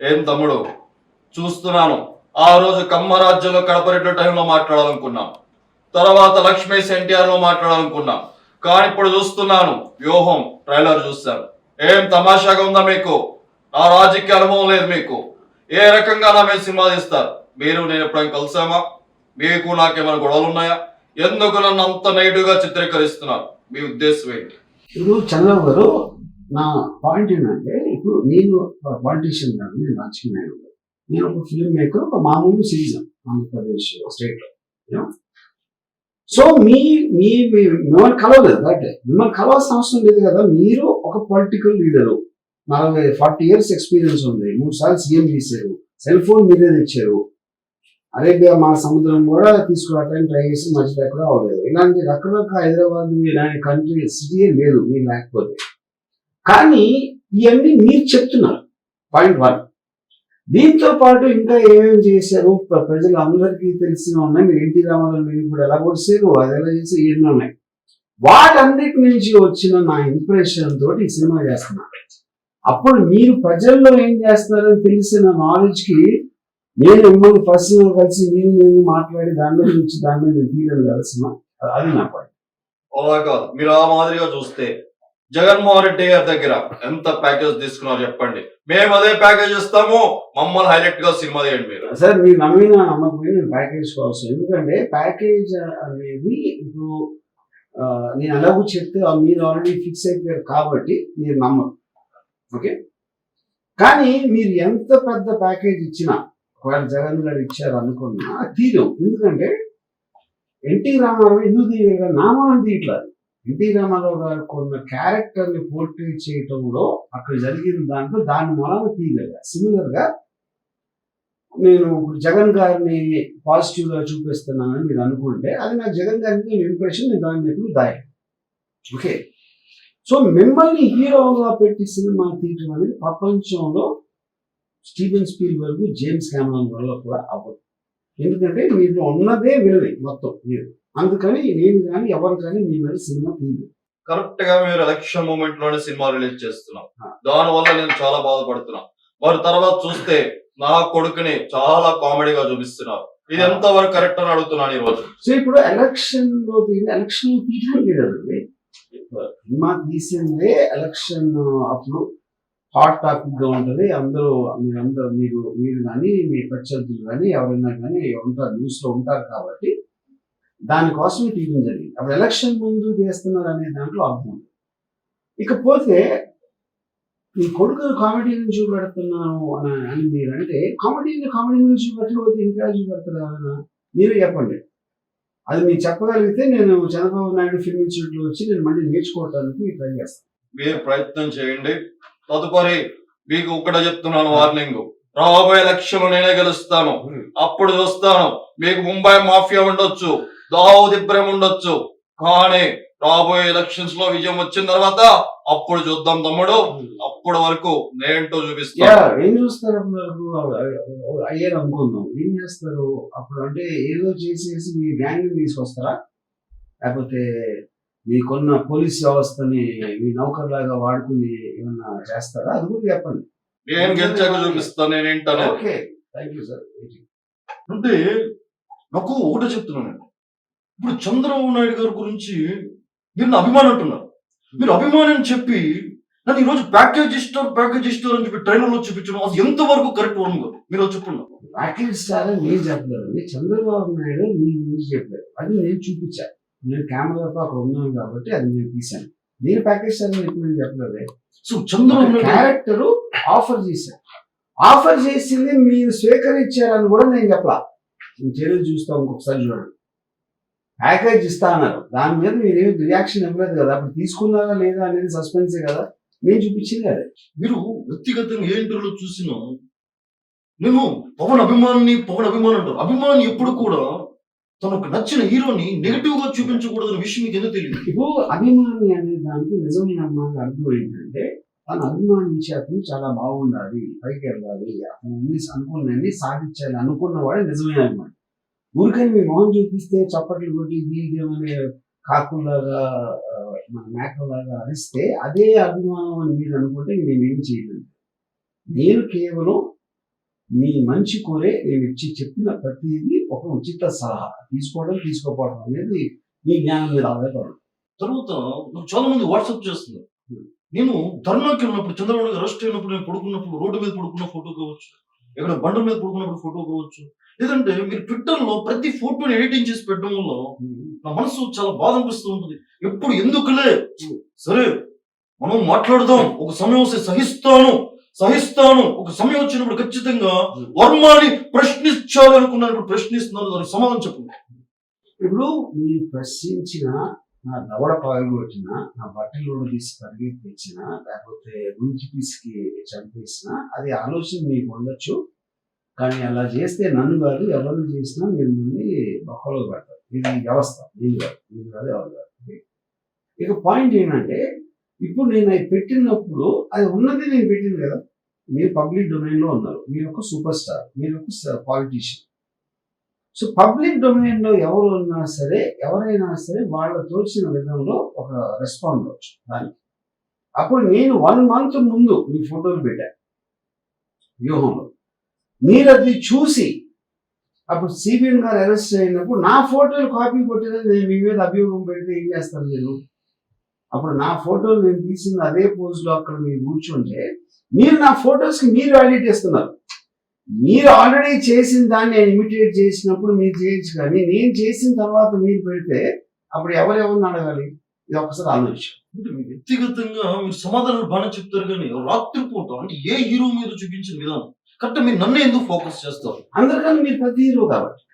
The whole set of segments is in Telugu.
ఏం తమ్ముడు చూస్తున్నాను. ఆ రోజు కమ్మరాజ్యంలో కడపరెడ్డి టైంలో మాట్లాడాలనుకున్నాం, తర్వాత లక్ష్మీస్ ఎన్టీఆర్ లో మాట్లాడాలనుకున్నాం, కానీ ఇప్పుడు చూస్తున్నాను వ్యూహం ట్రైలర్ చూస్తాను. ఏం తమాషాగా ఉందా మీకు? నా రాజకీయ అనుభవం లేదు మీకు. ఏ రకంగా నా మీద సినిమా తీస్తారు? మీరు నేను ఎప్పుడైనా కలిసామా? మీకు నాకేమైనా గొడవలు ఉన్నాయా? ఎందుకు నన్ను అంత నెగిటివ్ గా చిత్రీకరిస్తున్నారు? మీ ఉద్దేశం ఏంటి? ఇప్పుడు చంద్రబాబు గారు, నా పాయింట్ ఏంటంటే, ఇప్పుడు నేను పాలిటీషియన్ కాదు, నేను రాజకీయ నాయకుడు. నేను ఒక ఫిల్మ్ మేకర్, ఒక మామూలు సిటిజన్ ఆంధ్రప్రదేశ్ స్టేట్ లో. సో మిమ్మల్ని కలవలేదు, బట్ మిమ్మల్ని కలవాల్సిన అవసరం లేదు కదా. మీరు ఒక పొలిటికల్ లీడరు, 40 years ఎక్స్పీరియన్స్ ఉంది, 3 సార్లు సీఎం చేశారు, సెల్ ఫోన్ మీరే తెచ్చారు, అరేబియా మా సముద్రం కూడా తీసుకురావడానికి ట్రై చేసి మధ్యలో ఎక్కడ అవ్వలేదు. ఇలాంటి రకరకాల హైదరాబాద్ ఇలాంటి కంట్రీ సిటీయే లేదు మీరు లేకపోతే. కానీ ఇవన్నీ మీరు చెప్తున్నారు, పాయింట్ 1. దీంతో పాటు ఇంకా ఏమేమి చేశారు ప్రజలు అందరికీ తెలిసిన ఉన్నాయి. మీరు ఎన్టీ రామారావు మీరు ఇప్పుడు ఎలా కొడిసారు, అది ఎలా చేసి ఎన్ని ఉన్నాయి. వాటన్నిటి నుంచి వచ్చిన నా ఇంప్రెషన్ తోటి ఈ సినిమా చేస్తున్నా. అప్పుడు మీరు ప్రజల్లో ఏం చేస్తున్నారని తెలిసిన నాలెడ్జ్ కి నేను మిమ్మల్ని పర్సనల్ కలిసి నేను మాట్లాడి దాని గురించి దాని మీద తీయలేదు కదా సినిమా. అది నా పాయింట్. అలా కాదు, మీరు ఆ మాదిరిగా చూస్తే జగన్మోహన్ రెడ్డి గారి దగ్గర ఎంత ప్యాకేజ్ తీసుకున్నారు చెప్పండి, మేము అదే ప్యాకేజ్ ఇస్తాము, మమ్మల్ని హైలైట్ గా సినిమా తీయండి. మీరు సార్ మీరు నమ్మిన నమ్మకపోయి నేను ప్యాకేజ్ కోసం, ఎందుకంటే ప్యాకేజ్ అనేది ఇప్పుడు నేను అలాగూ చెప్తే మీరు ఆల్రెడీ ఫిక్స్ అయిపోయారు కాబట్టి మీరు నమ్మరు. ఓకే, కానీ మీరు ఎంత పెద్ద ప్యాకేజ్ ఇచ్చినా, ఒకవేళ జగన్ గారు ఇచ్చారు అనుకున్నా తీరు. ఎందుకంటే ఎన్టీ రామారావు ఎందుకు తీయగా నామాన్ని తీయట్లేదు. ఎన్టీ రామారావు గారు కొన్న క్యారెక్టర్ ని పోర్ట్రేట్ చేయటంలో అక్కడ జరిగిన దాంట్లో దాని మూలాన్ని తీయగలిగా. సిమిలర్ గా నేను జగన్ గారిని పాజిటివ్ గా చూపిస్తున్నానని మీరు అనుకుంటే అది నాకు జగన్ గారికి ఇంప్రెషన్, నేను దాన్ని చెప్పి దాయి. ఓకే, సో మిమ్మల్ని హీరోగా పెట్టి సినిమా తీయటం అనేది ప్రపంచంలో స్టీవెన్ స్పీల్బర్గ్, జేమ్స్ కెమెరాన్ వల్ల కూడా అవ్వదు. ఎందుకంటే మీరు ఉన్నదే వినది మొత్తం మీరు. అందుకని నేను కానీ ఎవరు కానీ మీ మీద సినిమా తీయదు. కరెక్ట్ గా మీరు ఎలక్షన్ మూమెంట్ లోనే సినిమా రిలీజ్ చేస్తున్నాం, దాని వల్ల నేను చాలా బాధపడుతున్నా. వారి తర్వాత చూస్తే నా కొడుకుని చాలా కామెడీగా చూపిస్తున్నారు. ఇది ఎంత వరకు కరెక్ట్ అని అడుగుతున్నాను ఈ రోజు. సో ఇప్పుడు ఎలక్షన్ లో తీయడం లేదండి, సినిమా తీసిందే ఎలక్షన్ అప్పుడు హాట్ టాపిక్ గా ఉంటది. అందరూ మీరు కానీ మీ ప్రత్యర్థులు కానీ ఎవరైనా కానీ ఉంటారు, న్యూస్ లో ఉంటారు కాబట్టి దానికోసమే తీయడం జరిగింది. అప్పుడు ఎలక్షన్ ముందు చేస్తున్నారు అనే దాంట్లో అర్థం. ఇకపోతే మీ కొడుకు కామెడీ నుంచి చూపెడుతున్నాను అని మీరు అంటే, కామెడీ నుంచి చూపెట్టకపోతే ఇంకా చూపెడతారు ఎవరైనా? మీరు చెప్పండి. అది మీరు చెప్పగలిగితే నేను చంద్రబాబు నాయుడు ఫిల్మ్ ఇన్స్టిట్యూట్ లో వచ్చి నేను మళ్ళీ నేర్చుకోవడానికి ట్రై చేస్తాను. మీరు ప్రయత్నం చేయండి. తదుపరి మీకు ఇక్కడ చెప్తున్నాను వార్నింగ్, రాబోయే ఎలక్షన్ నేనే గెలుస్తాను. అప్పుడు చూస్తాను. మీకు ముంబై మాఫియా ఉండొచ్చు, దావుద్ ఇబ్రహీం ఉండొచ్చు, కానీ రాబోయే ఎలక్షన్స్ లో విజయం వచ్చిన తర్వాత అప్పుడు చూద్దాం తమ్ముడు. అప్పటి వరకు నేంటో చూపిస్తాను. ఏం చూస్తారు అయ్యారు అనుకుందాం, ఏం చేస్తారు అప్పుడు? అంటే ఏదో చేసేసి మీ గ్యాంగ్ తీసుకొస్తారా, లేకపోతే మీకున్న పోలీస్ వ్యవస్థని మీ నౌకర్లాగా వాడుకుని ఏమన్నా చేస్తారా? అది కూడా చెప్పండి. నేను గెలిచాక చూపిస్తాను నేనేంటనే. Okay, thank you sir. అంటే నాకు ఒకటే చెప్తున్నాను, ఇప్పుడు చంద్రబాబు నాయుడు గారి గురించి మీరు అభిమానం అంటున్నారు. మీరు అభిమానం చెప్పి నన్ను ఈరోజు ప్యాకేజ్ ఇస్తారు అని చెప్పి ట్రైలర్ లో చూపించడం అది ఎంతవరకు కరెక్ట్ వరం గారు? మీరు చెప్పున్నారు. ప్యాకేజ్ స్టార్ అని నేను చెప్పలేదు, చంద్రబాబు నాయుడు మీ గురించి చెప్పారు, అది నేను చూపించాను. నేను కెమెరాతో అక్కడ ఉన్నాను కాబట్టి అది నేను తీశాను. నేను ప్యాకేజ్ స్టార్ ఎప్పుడు నేను చెప్పలేదు. సో చంద్రబాబు క్యారెక్టర్ ఆఫర్ చేశాను, ఆఫర్ చేసింది మీరు స్వీకరించారని కూడా నేను చెప్పలా. నేను చర్యలు చూస్తాం, ఇంకొకసారి చూడండి. ప్యాకేజ్ ఇస్తా అన్నారు, దాని మీద మీరు రియాక్షన్ ఇవ్వలేదు కదా. అప్పుడు తీసుకున్నారా లేదా అనేది సస్పెన్సే కదా, నేను చూపించింది అదే. మీరు వ్యక్తిగతంగా ఏ ఇంటర్వ్యూలో చూసినా నేను పవన్ అభిమాని అంటారు. అభిమాని ఎప్పుడు కూడా తనకు నచ్చిన హీరోని నెగిటివ్ గా చూపించకూడదు అనే విషయం మీకు ఎందుకు తెలియదు? ఇప్పుడు అభిమాని అనే దానికి నిజమైన అభిమాని అర్థం ఏంటంటే, తను అభిమానించే అతను చాలా బాగుండాలి, పైకి వెళ్ళాలి, అతను అనుకున్నన్ని సాధించాలి అనుకున్నవాడే నిజమైన అభిమాని. ఊరికని మీ మొహం చూపిస్తే చప్పట్లు కొట్టి గీయమనే కాకులాగా మన మేకలాగా అరిస్తే అదే అభిమానం అని మీరు అనుకుంటే నేనేం చేయలేదు. నేను కేవలం మీ మంచి కోరే నేను చెప్పిన ప్రతిదీ ఒక ఉచిత సలహా. తీసుకోవడం తీసుకోపోవడం అనేది మీ జ్ఞానం మీద ఆధారపడదు. తర్వాత నాకు చాలా మంది వాట్సాప్ చేస్తున్నారు. నేను ధర్నాకి వెళ్ళినప్పుడు, చంద్రబాబు నాయుడు అరెస్ట్ అయినప్పుడు, నేను పడుకున్నప్పుడు రోడ్డు మీద పడుకున్న ఫోటో కావచ్చు, ఎక్కడ బండ్ల మీద పడుకున్నప్పుడు ఫోటో కావచ్చు, లేదంటే మీరు ట్విట్టర్ లో ప్రతి ఫోటోని ఎడిటింగ్ చేసి పెట్టడం వల్ల నా మనసు చాలా బాధ అనిపిస్తూ ఉంటుంది. ఎప్పుడు ఎందుకులే, సరే మనం మాట్లాడదాం, ఒక సమయం వస్తే సహిస్తాను, ఒక సమయం వచ్చినప్పుడు ఖచ్చితంగా వర్మాని ప్రశ్నించాలి అనుకున్నాను. ఇప్పుడు ప్రశ్నిస్తున్నాను, దానికి సమాధానం చెప్పండి. ఇప్పుడు మీరు ప్రశ్నించిన, నా దవడ పగలగొట్టిన, నా బట్టలు తీసి పరిగెత్తించిన, లేకపోతే గుంజి పిసికి చంపేసిన, అది ఆలోచన మీకు ఉండొచ్చు. కానీ అలా చేస్తే నన్ను కాదు, ఎవరిని చేసినా మీరు నుండి బొక్కలో పడతారు. ఇది వ్యవస్థ, నేను కాదు ఎవరు కాదు. ఇక పాయింట్ ఏంటంటే, ఇప్పుడు నేను అది పెట్టినప్పుడు అది ఉన్నది నేను పెట్టింది కదా. మీరు పబ్లిక్ డొమైన్లో ఉన్నారు, మీరు ఒక సూపర్ స్టార్, మీరు ఒక పాలిటీషియన్. సో పబ్లిక్ డొమైన్లో ఎవరు ఉన్నా సరే, ఎవరైనా సరే వాళ్ళ తోచిన విధంలో ఒక రెస్పాండ్ అవ్వచ్చు దానికి. అప్పుడు నేను 1 month ముందు మీ ఫోటోలు పెట్టాను వ్యూహంలో. మీరు అది చూసి అప్పుడు సిబిఎన్ గారు అరెస్ట్ అయినప్పుడు నా ఫోటోలు కాపీ కొట్టేది నేను మీ మీద అభియోగం పెడితే ఏం చేస్తాను మీరు? అప్పుడు నా ఫోటోలు నేను తీసిన అదే పోజ్లో అక్కడ మీరు కూర్చుంటే మీరు నా ఫోటోస్కి మీరు వాల్యూట్ ఇస్తున్నారు. మీరు ఆల్రెడీ చేసిన దాన్ని నేను ఇమిటేట్ చేసినప్పుడు మీరు చేయొచ్చు, కానీ నేను చేసిన తర్వాత మీరు పెడితే అప్పుడు ఎవరెవరిని అడగాలి? ఇది ఒకసారి ఆలోచించాం. అంటే మీ వ్యక్తిగతంగా మీరు సమాధానాలు బాగానే చెప్తారు, కానీ రాత్రిపూట అంటే ఏ హీరో మీద చూపించిన విధానం కరెక్ట్. మీరు నన్ను ఎందుకు ఫోకస్ చేస్తారు? అందరికన్నా మీరు ప్రతి హీరో కాబట్టి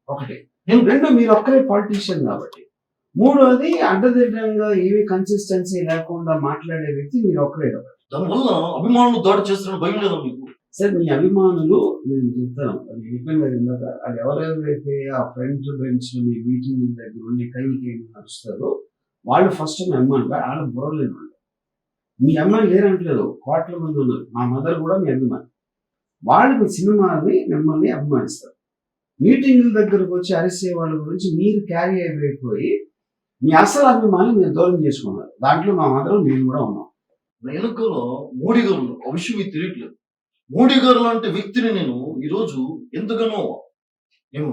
ఒకటి. నేను 2 మీరు ఒక్కరే పాలిటీషియన్ కాబట్టి. 3వది అడ్డదిడ్డంగా ఏవి కన్సిస్టెన్సీ లేకుండా మాట్లాడే వ్యక్తి మీరు ఒక్కరే కాబట్టి. దానివల్ల అభిమానులు దాడి చేస్తారని భయం లేదా మీకు? సార్ మీ అభిమానులు, నేను చెప్తాను అది అయిపోయింది ఇందాక, అది ఎవరెవరైతే ఆ ఫ్రంట్ బెంచ్ మీ మీటింగ్ దగ్గర ఉండి కైకి నడుస్తారో వాళ్ళు ఫస్ట్ మీ అభిమానులు. వాళ్ళ బుర్రలేని వాళ్ళు. మీ అమ్మాయి లేరంటలేదు, కోట్ల మంది ఉన్నారు. మా మదర్ కూడా మీ అభిమాని. వాళ్ళు మీ సినిమాని మిమ్మల్ని అభిమానిస్తారు. మీటింగుల దగ్గరకు వచ్చి అరిసే వాళ్ళ గురించి మీరు క్యారీ అయిపోయి మీ అసలు అభిమాని మీరు దూరం చేసుకున్నారు. దాంట్లో మా మదర్ నేను కూడా ఉన్నాం. వెనుకలో మోడీ గారు ఉన్నారు, ఆ విషయం మీకు తెలియట్లేదు. మోడీ గారు లాంటి వ్యక్తిని నేను ఈరోజు ఎంతగానో నేను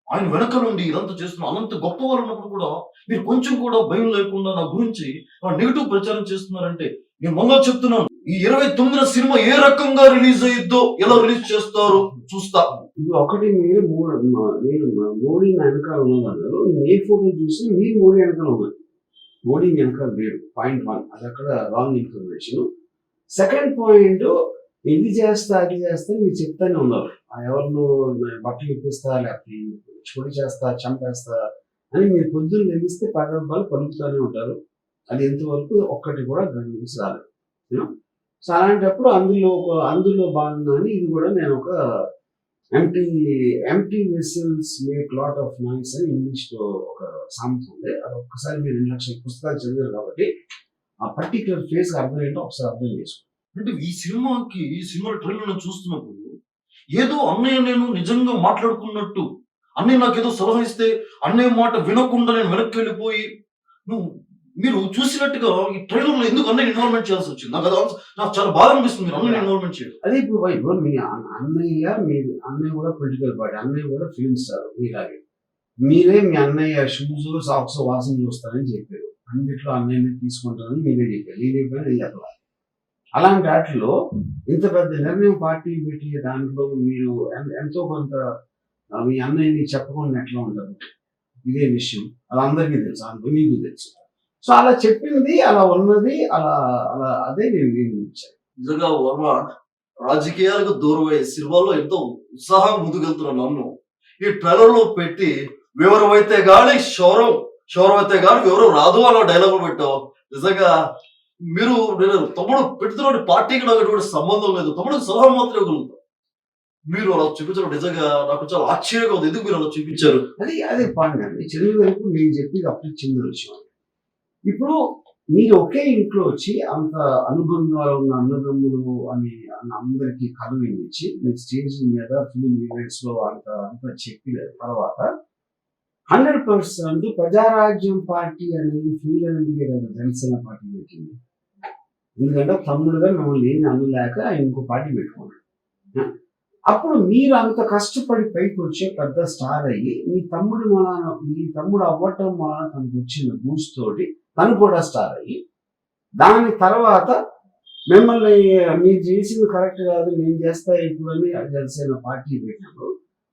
ఆయన వెనక నుండి ఇదంతా చేస్తున్నా. అనంత గొప్ప వాళ్ళు ఉన్నప్పుడు కూడా మీరు కొంచెం కూడా భయం లేకుండా నా గురించి నెగిటివ్ ప్రచారం చేస్తున్నారంటే, నేను మొన్న చెప్తున్నాను, ఈ 29న సినిమా ఏ రకంగా రిలీజ్ అయ్యిద్దో, ఎలా రిలీజ్ చేస్తారో చూస్తా. ఇప్పుడు ఒకటి, మీరు మోడీ వెనకాల ఉన్నదన్నారు. నేను ఏ ఫోటో చూసినా మీరు మోడీ వెనకాల ఉన్నారు. మోడీ వెనకాల లేడు. పాయింట్ 1, అది అక్కడ రాంగ్ ఇన్ఫర్మేషన్. సెకండ్ పాయింట్, ఇది చేస్తా అది చేస్తా మీరు చెప్తానే ఉన్నారు. ఎవరినో బట్టలు ఇప్పిస్తా, లేకపోతే చొడి చేస్తా, చంపేస్తా అని మీరు పొద్దున్న లెగిస్తే పదబ్బాలు పలుకుతూనే ఉంటారు. అది ఎంతవరకు ఒక్కటి కూడా దాని నుంచి రాలేదు. సో అలాంటప్పుడు అందులో భాగంగానే ఇది కూడా నేను ఒక empty vessels make lot of noise అని ఇంగ్లీష్లో ఒక సామెత ఉంది. అది ఒక్కసారి మీరు 2 లక్షల పుస్తకాలు చదివారు కాబట్టి ఆ పర్టికులర్ ఫేస్ అర్థం ఏంటో ఒకసారి అర్థం చేసుకోండి. అంటే ఈ సినిమా ట్రైలర్ చూస్తున్నప్పుడు ఏదో అన్నయ్య నేను నిజంగా మాట్లాడుకున్నట్టు, అన్నయ్య నాకేదో సలహా ఇస్తే అన్నయ్య మాట వినకుండా నేను వెనక్కి వెళ్ళిపోయి మీరు చూసినట్టుగా ఈ ట్రైలర్ లో ఎందుకు అన్నయ్య ఇన్వాల్వ్మెంట్ చేయాల్సి వచ్చింది? నాకు చాలా బాధ అనిపిస్తుంది మీరు అన్నయ్య ఇన్వాల్వ్మెంట్ చేయడం. అదే ఇప్పుడు మీ అన్నయ్య కూడా పొలిటికల్ పార్టీ, అన్నయ్య కూడా ఫిల్మ్ స్టార్ మీలాగే. మీరే మీ అన్నయ్య షూస్ సాక్స్ వాసన చూస్తారని చెప్పారు. అన్నిట్లో అన్నయ్యని తీసుకుంటారని మీరే చెప్పారు. నేను చెప్పాలి. అలాంటి వాటిలో ఇంత పెద్ద నిర్ణయం పార్టీ పెట్టి దాంట్లో మీరు ఎంతో కొంత మీ అన్నయ్యని చెప్పకుండా ఎట్లా ఉంటారు? ఇదే విషయం అది అందరికీ తెలుసు, మీకు తెలుసు. సో అలా చెప్పింది, అలా ఉన్నది, అలా అలా అదే నేను ఇచ్చాను. నిజంగా వర్మ రాజకీయాలకు దూరం అయ్యే సినిమాల్లో ఎంతో ఉత్సాహం ముందుకెళ్తున్నాను. నన్ను ఈ ట్రైలర్ లో పెట్టి వివరమైతే గాని శౌరం అయితే గాని వివరం రాదు అన్న డైలాగ్ పెట్టావు. నిజంగా మీరు తమ్ముడు పెడుతున్న పార్టీకి నాకు ఎటువంటి సంబంధం లేదు, తమ్ముడికి సలహా మాత్రమే ఇవ్వగలుగుతాం. మీరు అలా చూపించడం నిజంగా నాకు చాలా ఆశ్చర్యంగా ఉంది. ఎందుకు మీరు అలా చూపించారు? అదే పాయింట్ అండి. చిన్న వైపు నేను చెప్పేది అప్పుడు చిన్న విషయం. ఇప్పుడు మీరు ఒకే ఇంట్లో వచ్చి అంత అనుబంధాలు ఉన్న అన్నదమ్ములు అని అందరికీ కథ వినిపించి మీరు స్టేజ్ మీద ఫిలిం ఈవెంట్స్ లో అంత చెప్పిన తర్వాత 100% ప్రజారాజ్యం పార్టీ అనేది ఫీల్ అనేది కదా జనసేన పార్టీ పెట్టింది. ఎందుకంటే తమ్ముడుగా మిమ్మల్ని ఏమి అనలేక ఆయన ఇంకో పార్టీ పెట్టుకున్నాడు. అప్పుడు మీరు అంత కష్టపడి పైకి వచ్చే పెద్ద స్టార్ అయ్యి మీ తమ్ముడు అవ్వటం వలన తనకు వచ్చిన బూస్ట్ తోటి తను కూడా స్టార్ అయ్యి దాని తర్వాత మిమ్మల్ని మీరు చేసింది కరెక్ట్ కాదు నేను చేస్తా ఇప్పుడు అని జనసేన పార్టీ పెట్టినప్పుడు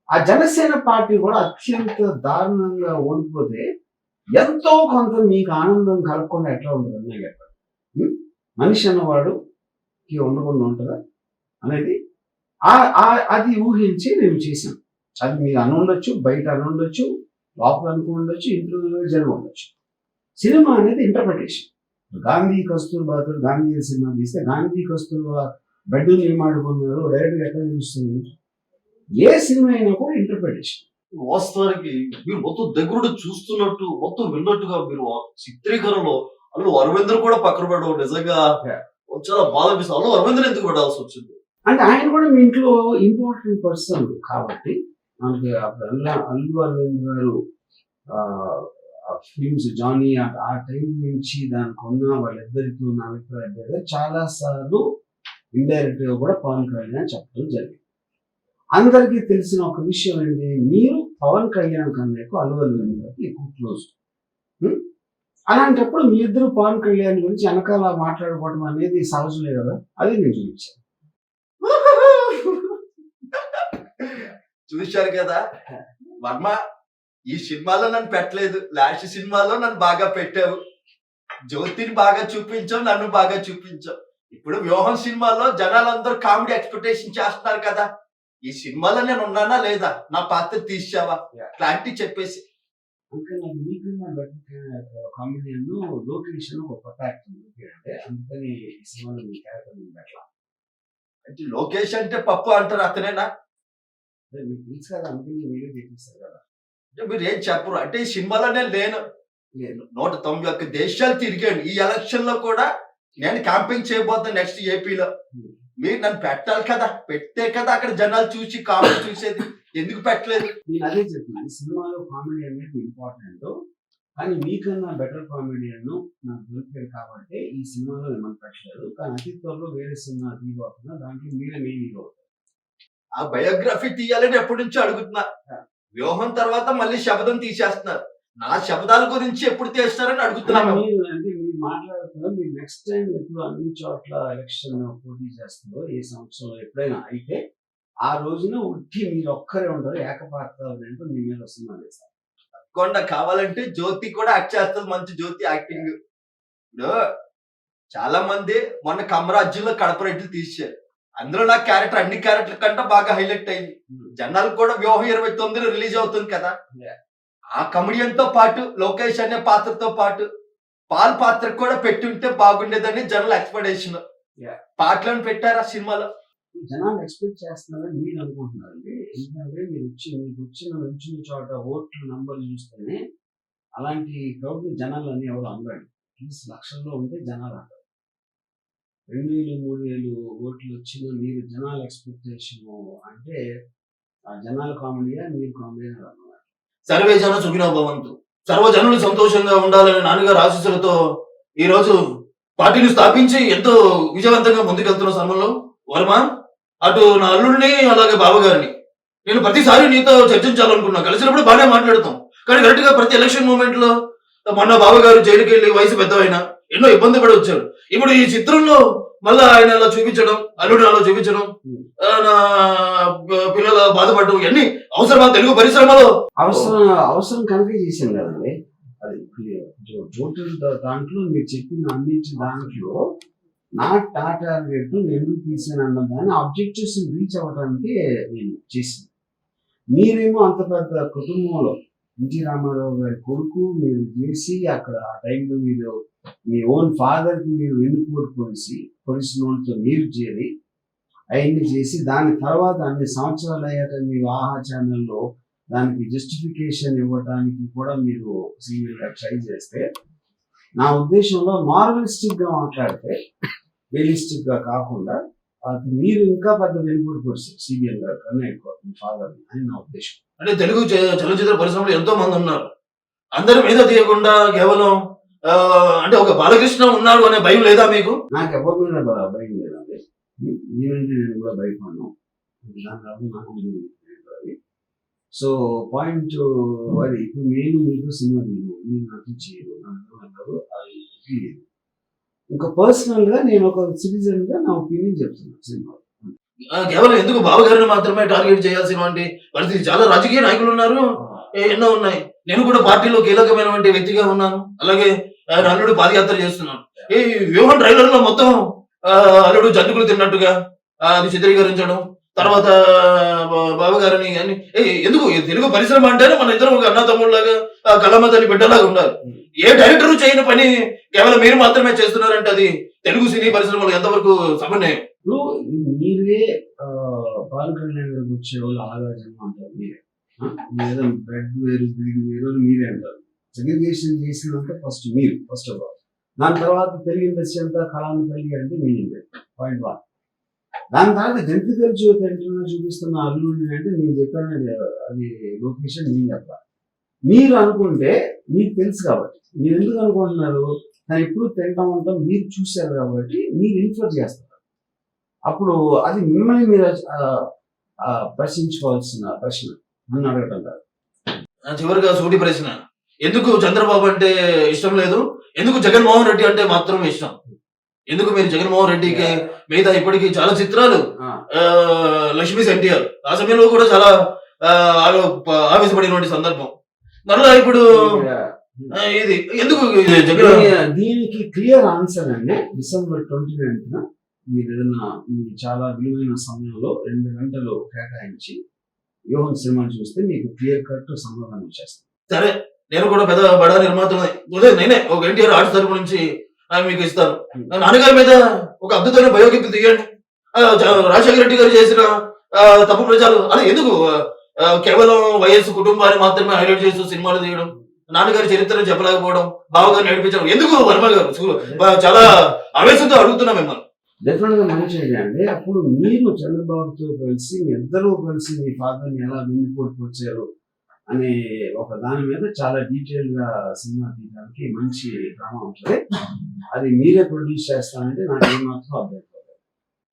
ఆ జనసేన పార్టీ కూడా అత్యంత దారుణంగా ఓడిపోతే ఎంతో కొంత మీకు ఆనందం కలగకుండా ఎట్లా ఉంటుంది అనే చెప్పండి. మనిషి అన్నవాడుకి ఉండకుండా ఉంటుందా అనేది అది ఊహించి మేము చేసాం. అది మీరు అనుండొచ్చు, బయట అనుండొచ్చు, లోపల అనుకుండొచ్చు, ఇంట్లో జనం ఉండొచ్చు. సినిమా అనేది ఇంటర్ప్రిటేషన్. గాంధీ కస్తూర్బాతో గాంధీ సినిమా తీస్తే గాంధీ కస్తూర్బా బెడ్డు ఏమాడుకున్నారు డైరెక్ట్గా ఎట్లా తెలుస్తుంది? ఏ సినిమా అయినా కూడా ఇంటర్ప్రిటేషన్. వాస్తవానికి మీరు మొత్తం దగ్గరుండి చూస్తున్నట్టు మొత్తం విన్నట్టుగా మీరు ఆ చిత్రీకరణలో అల్లు అరవింద్ కూడా పక్కన పడడం నిజంగా చాలా బాధ అనిపిస్తుంది. అల్లు అరవింద్ ఎందుకు పడాల్సి వచ్చింది? అంటే ఆయన కూడా మీ ఇంట్లో ఇంపార్టెంట్ పర్సన్ కాబట్టి మనకి అల్లు అరవింద్ గారు ఫిల్మ్స్ జానీ ఆ టైం నుంచి దానికి ఉన్న వాళ్ళిద్దరికి ఉన్న అభిప్రాయం చాలా సార్లు ఇండైరెక్ట్ గా కూడా పవన్ కళ్యాణ్ చెప్పడం జరిగింది. అందరికీ తెలిసిన ఒక విషయం ఏంటి, మీరు పవన్ కళ్యాణ్ కన్నా ఎక్కువ అల్లు అరవింద్ గారికి ఎక్కువ క్లోజ్. అలాంటప్పుడు మీ ఇద్దరు పవన్ కళ్యాణ్ గురించి వెనకాల మాట్లాడుకోవడం అనేది సహజమే కదా, అది నేను చూపించాను. చూశారు కదా వర్మ, ఈ సినిమాలో నన్ను పెట్టలేదు, లాస్ట్ సినిమాలో నన్ను బాగా పెట్టావు, జ్యోతిని బాగా చూపించావు, నన్ను బాగా చూపించావు. ఇప్పుడు వ్యూహం సినిమాలో జనాలందరూ కామెడీ ఎక్స్పెక్టేషన్ చేస్తున్నారు కదా, ఈ సినిమాలో నేను ఉన్నానా లేదా, నా పాత్ర తీసావా, క్లారిటీ చెప్పేసి. ఇంకా నాకు మీకన్నా బెటర్ కామెడియన్ లోకేష్ ఒక కొత్త యాక్టర్ అంటే అందుకని ఈ సినిమాలో మీ క్యారెక్టర్ అట్లా అంటే లోకేష్ అంటే పప్పు అంటారు, అతనేనా? మీకు తెలుసు కదా, అందుకని వీడియో చేపిస్తారు కదా. అంటే మీరు ఏం చెప్పరు అంటే ఈ సినిమాలో నేను లేను. 191 దేశాలు తిరిగాను. ఈ ఎలక్షన్ లో కూడా నేను క్యాంపింగ్ చేయబోతాను నెక్స్ట్ ఏపీలో. మీరు నన్ను పెట్టాలి కదా, పెడితే కదా అక్కడ జనాలు చూసి కామెడీ చూసేది. ఎందుకు పెట్టలేదు? నేను అదే చెప్తున్నాను, సినిమాలో కామెడీ అనేది ఇంపార్టెంట్, కానీ మీకన్నా బెటర్ కామెడియన్ నాకు దొరికారు కాబట్టి ఈ సినిమాలో మిమ్మల్ని పెట్టలేదు. కానీ అతి త్వరలో వేరే సినిమా తీయబోతున్నా, దాంట్లో మీరే మెయిన్ హీరో అవుతారు. ఆ బయోగ్రఫీ తీయాలని ఎప్పటి నుంచో అడుగుతున్నా. వ్యూహం తర్వాత మళ్ళీ శబ్దం తీసేస్తున్నారు. నా శబ్దాల గురించి ఎప్పుడు తీస్తారని అడుగుతున్నాను. మీరు మాట్లాడుతున్నారు, మీరు నెక్స్ట్ టైం ఎప్పుడు అన్ని చోట్ల ఎలక్షన్ పోటీ చేస్తుందో ఏ సంవత్సరంలో ఎప్పుడైనా అయితే ఆ రోజున ఉట్టి మీరు ఒక్కరే ఉంటారు, ఏకపాత్ర అంటూ మీ మీద వస్తున్నారు సార్. తప్పకుండా కావాలంటే జ్యోతి కూడా యాక్ట్ చేస్తుంది, మంచి జ్యోతి యాక్టింగ్. ఇప్పుడు చాలా మంది మొన్న కమరాజ్యంలో కడపరెడ్లు తీశారు, అందులో నా క్యారెక్టర్ అన్ని క్యారెక్టర్ కంటే బాగా హైలైట్ అయింది. జనాలకు కూడా వ్యూహం 29 రిలీజ్ అవుతుంది కదా, ఆ కమెడియన్ తో పాటు లోకేష్ అనే పాత్రతో పాటు పాల్ పాత్ర కూడా పెట్టుంటే బాగుండేదని జనాల ఎక్స్పెక్టేషన్. పాటలను పెట్టారు ఆ సినిమాలో. జనాలు ఎక్స్పెక్ట్ చేస్తున్నారని మీరు అనుకుంటున్నారండి. ఎందుకంటే మీకు వచ్చిన చోట ఓట్ల నంబర్లు చూస్తేనే అలాంటి క్రౌడ్ జనాలు అని ఎవరు అనరండి. లక్షల్లో ఉంటే జనాలు అంటారు. 2000, 3000 ఓట్లు వచ్చిన మీరు జనాల ఎక్స్పెక్టేషన్ అంటే ఆ జనాల కామెడీయా మీరు కామెడీ అన్నమాట. సర్వే జన సుఖినో భవంతు, సర్వజనులు సంతోషంగా ఉండాలని నాన్నగారు ఆశీస్సులతో ఈ రోజు పార్టీని స్థాపించి ఎంతో విజయవంతంగా ముందుకెళ్తున్న సమయంలో వర్మ, అటు నా అల్లుడిని అలాగే బావగారిని నేను ప్రతిసారి నీతో చర్చించాలనుకున్నా. కలిసినప్పుడు బాగానే మాట్లాడతాం, కానీ కరెక్ట్ గా ప్రతి ఎలక్షన్ మూమెంట్ లో మొన్న బావగారు జైలుకి వెళ్ళి వయసు పెద్దవైనా ఎన్నో ఇబ్బంది పడి వచ్చారు. ఇప్పుడు ఈ చిత్రంలో మళ్ళా ఆయన అలా చూపించడం, అల్లుడు అలా చూపించడం, నా పిల్లల బాధపడడం, ఇవన్నీ అవసరమా తెలుగు పరిశ్రమలో? అవసరం కనుక చేశాను కదండి. అది టోటల్ దాంట్లో మీరు చెప్పిన అన్నింటి దాంట్లో నా టార్గెట్ ఎందుకు తీసాను అన్న దాన్ని ఆబ్జెక్టివ్స్ రీచ్ అవ్వడానికి నేను చేసింది. మీరేమో అంత పెద్ద కుటుంబంలో ఎన్టీ రామారావు గారి కొడుకు మీరు చేసి అక్కడ ఆ టైంలో మీరు మీ ఓన్ ఫాదర్ కి మీరు వెన్నుపోటు పొడిసిన వాళ్ళతో మీరు చేరి అవన్నీ చేసి దాని తర్వాత అన్ని సంవత్సరాలు అయ్యాక మీరు ఆహా ఛానల్లో దానికి జస్టిఫికేషన్ ఇవ్వడానికి కూడా మీరు సీరియల్గా ట్రై చేస్తే, నా ఉద్దేశంలో మార్వలిస్టిక్ గా మాట్లాడితే రియలిస్టిక్ గా కాకుండా అది మీరు ఇంకా పెద్ద వెనుకూడి పొడిచారు సిబిఎన్ గారు కన్నా ఎక్కువ మీ ఫాదర్ అని నా ఉద్దేశం. అంటే తెలుగు చలనచిత్ర పరిశ్రమలో ఎంతో మంది ఉన్నారు, అందరి మీద తీయకుండా కేవలం అంటే ఒక బాలకృష్ణ ఉన్నాడు అనే భయం లేదా మీకు? నాకు ఎవరి మీద భయం లేదండి. నేనంటే నేను కూడా భయపడ్డాను. దాని తర్వాత నాకు తెలియదు అది. సో పాయింట్ అది ఇప్పుడు నేను మీకు సినిమా తీయను, మీరు నాకు చేయరు, నాకు అంటారు అది తెలియదు. ఇంకా పర్సనల్ గా నేను ఒక సిటిజన్ గా నా ఒపీనియన్ చెప్తున్నాను సినిమా. కేవలం ఎందుకు బావగారిని మాత్రమే టార్గెట్ చేయాల్సినటువంటి పరిస్థితి, చాలా రాజకీయ నాయకులు ఉన్నారు, ఎన్నో ఉన్నాయి. నేను కూడా పార్టీలో కీలకమైనటువంటి వ్యక్తిగా ఉన్నాను. అలాగే ఆయన అల్లుడు పాదయాత్ర చేస్తున్నాను. ఈ వ్యూహం ట్రైలర్ లో మొత్తం అల్లుడు జంతుకులు తిన్నట్టుగా అది చిత్రీకరించడం, తర్వాత బావగారిని అని ఎందుకు ఈ తెలుగు పరిశ్రమ అంటేనే మన ఇద్దరు ఒక అన్న తమ్ముళ్ళలాగా కళ్ళమ్మ తల్లి బిడ్డలాగా ఉండాలి. ఏ డైరెక్టర్ చేయని పని కేవలం మీరు మాత్రమే చేస్తున్నారంటే అది తెలుగు సినీ పరిశ్రమలో ఎంతవరకు సమన్వయం? ఇప్పుడు మీరే పవన్ కళ్యాణ్ గారికి వచ్చేవాళ్ళు ఆలోచన అంటారు మీరే. లేదా బ్రెడ్ వేరు బ్రీడ్ వేరు అని మీరే అంటారు. సెగ్రిగేషన్ చేసినంత ఫస్ట్ మీరు ఫస్ట్ ఆఫ్ ఆల్. దాని తర్వాత తెలుగు ఇండస్ట్రీ అంతా కళాన్ని కలిగి అంటే మీనింగ్ పాయింట్ 1. దాని తర్వాత జంతికల్ చూపిస్తున్న అల్లుడిని అంటే నేను చెప్పాను అది లొకేషన్ నేను చెప్పాలి. మీరు అనుకుంటే మీకు తెలుసు కాబట్టి మీరు ఎందుకు అనుకుంటున్నారు, కానీ ఎప్పుడు తింటాం ఉంటాం మీరు చూశారు కాబట్టి మీరు ఇన్ఫర్ చేస్తారు. అప్పుడు అది మిమ్మల్ని మీరు ప్రశ్నించుకోవాల్సిన ప్రశ్న నన్ను అడగటం కాదు. చివరిగా సూటి ప్రశ్న, ఎందుకు చంద్రబాబు అంటే ఇష్టం లేదు, ఎందుకు జగన్మోహన్ రెడ్డి అంటే మాత్రం ఇష్టం? ఎందుకు మీరు జగన్మోహన్ రెడ్డికి మిగతా ఇప్పటికీ చాలా చిత్రాలు, లక్ష్మీ ఎన్టీఆర్ ఆ సమయంలో కూడా చాలా ఆవేశపడినటువంటి సందర్భం, మరలా ఇప్పుడు ఇది ఎందుకు దీనికి క్లియర్ ఆన్సర్ అండి. December 29th మీరు ఏదైనా మీ చాలా విలువైన సమయంలో 2 గంటలు కేటాయించి వ్యూహం సినిమా చూస్తే మీకు క్లియర్ కట్ సమాధానం వచ్చేస్తుంది. సరే, నేను కూడా పెద్ద బడా నిర్మాత నేనే ఒక ఎన్టీఆర్ ఆర్ట్స్ తరపు నుంచి మీకు ఇస్తాను. నాన్నగారి మీద ఒక అద్భుతమైన బయోపిక్ తీయండి. రాజశేఖర రెడ్డి గారు చేసిన తప్పు ప్రచారం అలా ఎందుకు కేవలం వైఎస్ కుటుంబాన్ని మాత్రమే హైలైట్ చేస్తూ సినిమాలు తీయడం, నాన్నగారి చరిత్రను చెప్పలేకపోవడం, బావగారు నడిపించడం ఎందుకు? వర్మ గారు చాలా ఆవేశంతో అడుగుతున్నా మిమ్మల్ని. డెఫినెట్ గా మంచి ఐడియా అండి. అప్పుడు మీరు చంద్రబాబుతో కలిసి మీ ఇద్దరూ కలిసి మీ ఫాదర్ని ఎలా వెన్నుపోటుకొచ్చారు అనే ఒక దాని మీద చాలా డీటెయిల్ గా సినిమా తీయడానికి మంచి డ్రామా ఉంటుంది. అది మీరే ప్రొడ్యూస్ చేస్తానంటే నాకు ఏమాత్రం అభ్యంతరం లేదు.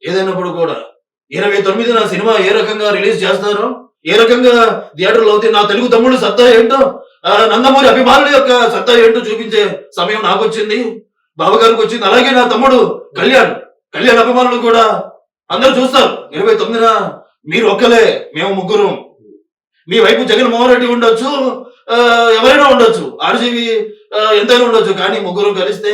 ఏదైనప్పుడు కూడా 29న సినిమా ఏ రకంగా రిలీజ్ చేస్తారో, ఏ రకంగా థియేటర్లో అవుతే నా తెలుగు తమ్ముడు సత్తా ఏంటో, నందమూరి అభిమానుల యొక్క సత్తా ఏంటో చూపించే సమయం నాకు వచ్చింది, బావగారికి వచ్చింది. అలాగే నా తమ్ముడు కళ్యాణ్ అభిమానులు కూడా అందరూ చూస్తారు. 29న మీరు ఒక్కలే, మేము ముగ్గురు. మీ వైపు జగన్మోహన్ రెడ్డి ఉండొచ్చు, ఎవరైనా ఉండొచ్చు, ఆర్జీవి ఎంతైనా ఉండొచ్చు, కానీ ముగ్గురు కలిస్తే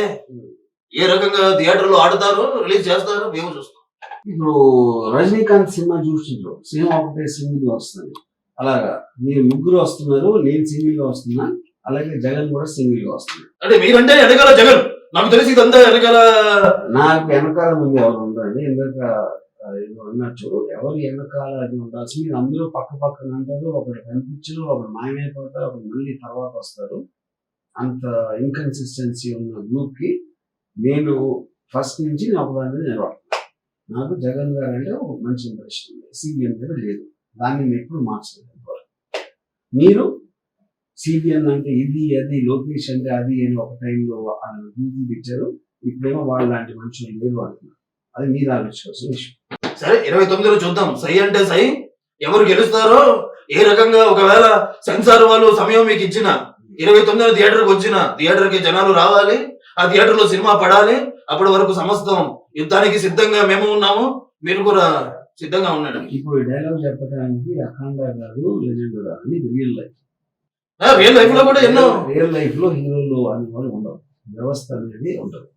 ఏ రకంగా థియేటర్లో ఆడతారో రిలీజ్ చేస్తారో మేము చూస్తాం. ఇప్పుడు రజనీకాంత్ సినిమా చూస్తుండ్రు, సినిమా ఒకటే సింగిల్ గా వస్తుంది. అలాగా మీరు ముగ్గురు వస్తున్నారు, నేను సింగిల్ గా వస్తున్నా, అలాగే జగన్ కూడా సింగిల్ గా వస్తున్నారు. అంటే మీరంటే వెనకాల జగన్, నాకు తెలిసి ఇదంతా వెనకాల నాకు వెనకాల ముందు ఎవరు ఉండరండి. ఎందుక అన్నట్టు ఎవరు వెనకాల అది ఉండాల్సి, మీరు అందరూ పక్క పక్కన అంటారు, ఒకటి కనిపించరు, ఒకటి మాయమైపోతారు, ఒకటి మళ్ళీ తర్వాత వస్తారు. అంత ఇన్కన్సిస్టెన్సీ ఉన్న గ్రూప్ కి నేను ఫస్ట్ నుంచి నేను ఒకదాని మీద నిలబడుతున్నాను. నాకు జగన్ గారు అంటే ఒక మంచి ఇంప్రెషన్ ఉంది, సిబిఎన్ మీద లేదు, దాన్ని నేను ఎప్పుడు మార్చలేదు. మీరు సిబిఎన్ అంటే ఇది అది, లోకేష్ అంటే అది అని ఒక టైంలో గ్రూప్ ఇచ్చారు, ఇప్పుడేమో వాళ్ళు లాంటి మనుషులు లేరు అంటున్నారు. అది మీరు ఆలోచించాల్సిన విషయం. సరే, 29లో చూద్దాం. సై అంటే సై, ఎవరు గెలుస్తారో, ఏ రకంగా ఒకవేళ సెన్సార్ వాళ్ళు సమయం మీకు ఇచ్చిన 29న థియేటర్కి వచ్చిన థియేటర్కి జనాలు రావాలి, ఆ థియేటర్ లో సినిమా పడాలి. అప్పటి వరకు సమస్తం యుద్ధానికి సిద్ధంగా మేము ఉన్నాము, మీరు కూడా సిద్ధంగా ఉన్నాడు. ఇప్పుడు డైలాగ్ చెప్పడానికి అఖండ కాదు, లెజెండ్ కాదు, ఇది రియల్ లైఫ్. రియల్ లైఫ్ లో కూడా ఎన్నో రియల్ లైఫ్ లో హీరోలు అని వాళ్ళు ఉండవు, వ్యవస్థ అనేది ఉంటుంది.